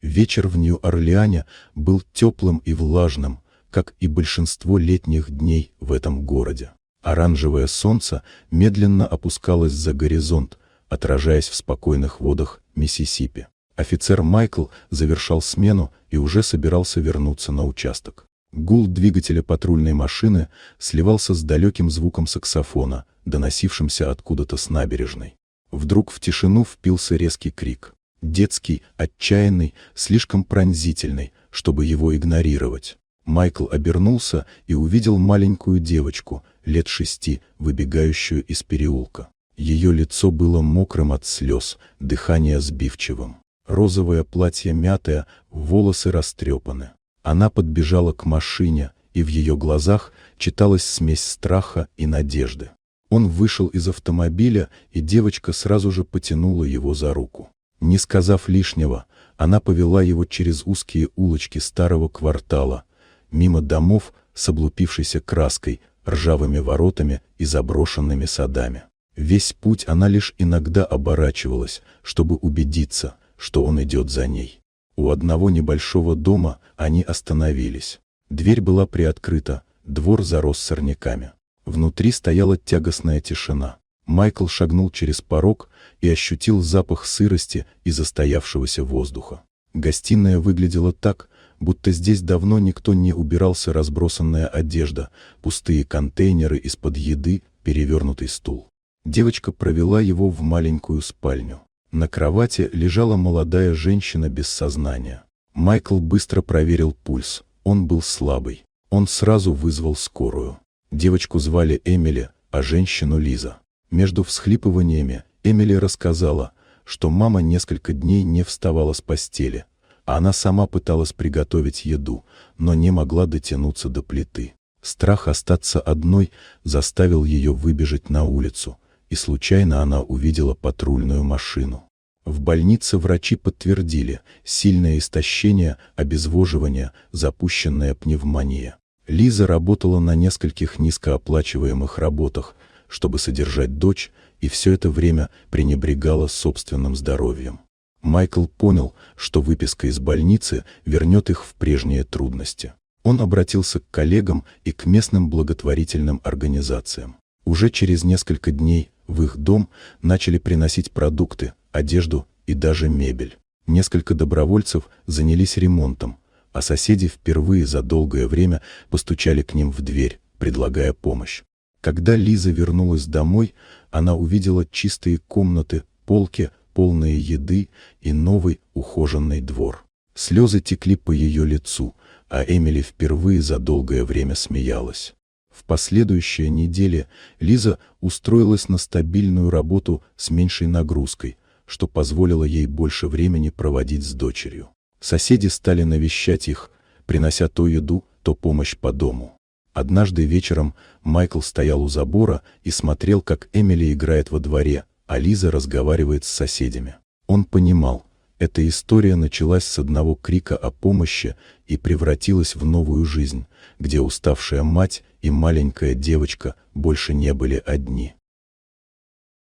Вечер в Нью-Орлеане был теплым и влажным, как и большинство летних дней в этом городе. Оранжевое солнце медленно опускалось за горизонт, отражаясь в спокойных водах Миссисипи. Офицер Майкл завершал смену и уже собирался вернуться на участок. Гул двигателя патрульной машины сливался с далеким звуком саксофона, доносившимся откуда-то с набережной. Вдруг в тишину впился резкий крик. Детский, отчаянный, слишком пронзительный, чтобы его игнорировать. Майкл обернулся и увидел маленькую девочку, лет 6, выбегающую из переулка. Ее лицо было мокрым от слез, дыхание сбивчивым. Розовое платье мятое, волосы растрепаны. Она подбежала к машине, и в ее глазах читалась смесь страха и надежды. Он вышел из автомобиля, и девочка сразу же потянула его за руку. Не сказав лишнего, она повела его через узкие улочки старого квартала, мимо домов с облупившейся краской, ржавыми воротами и заброшенными садами. Весь путь она лишь иногда оборачивалась, чтобы убедиться, что он идет за ней. У одного небольшого дома они остановились. Дверь была приоткрыта, двор зарос сорняками. Внутри стояла тягостная тишина. Майкл шагнул через порог и ощутил запах сырости и застоявшегося воздуха. Гостиная выглядела так, будто здесь давно никто не убирался, разбросанная одежда, пустые контейнеры из-под еды, перевернутый стул. Девочка провела его в маленькую спальню. На кровати лежала молодая женщина без сознания. Майкл быстро проверил пульс. Он был слабый. Он сразу вызвал скорую. Девочку звали Эмили, а женщину Лиза. Между всхлипываниями Эмили рассказала, что мама несколько дней не вставала с постели, а она сама пыталась приготовить еду, но не могла дотянуться до плиты. Страх остаться одной заставил ее выбежать на улицу, и случайно она увидела патрульную машину. В больнице врачи подтвердили сильное истощение, обезвоживание, запущенная пневмония. Лиза работала на нескольких низкооплачиваемых работах, чтобы содержать дочь, и все это время пренебрегала собственным здоровьем. Майкл понял, что выписка из больницы вернет их в прежние трудности. Он обратился к коллегам и к местным благотворительным организациям. Уже через несколько дней в их дом начали приносить продукты, одежду и даже мебель. Несколько добровольцев занялись ремонтом, а соседи впервые за долгое время постучали к ним в дверь, предлагая помощь. Когда Лиза вернулась домой, она увидела чистые комнаты, полки, полные еды и новый ухоженный двор. Слезы текли по ее лицу, а Эмили впервые за долгое время смеялась. В последующие недели Лиза устроилась на стабильную работу с меньшей нагрузкой, что позволило ей больше времени проводить с дочерью. Соседи стали навещать их, принося то еду, то помощь по дому. Однажды вечером Майкл стоял у забора и смотрел, как Эмили играет во дворе, а Лиза разговаривает с соседями. Он понимал, эта история началась с одного крика о помощи и превратилась в новую жизнь, где уставшая мать и маленькая девочка больше не были одни.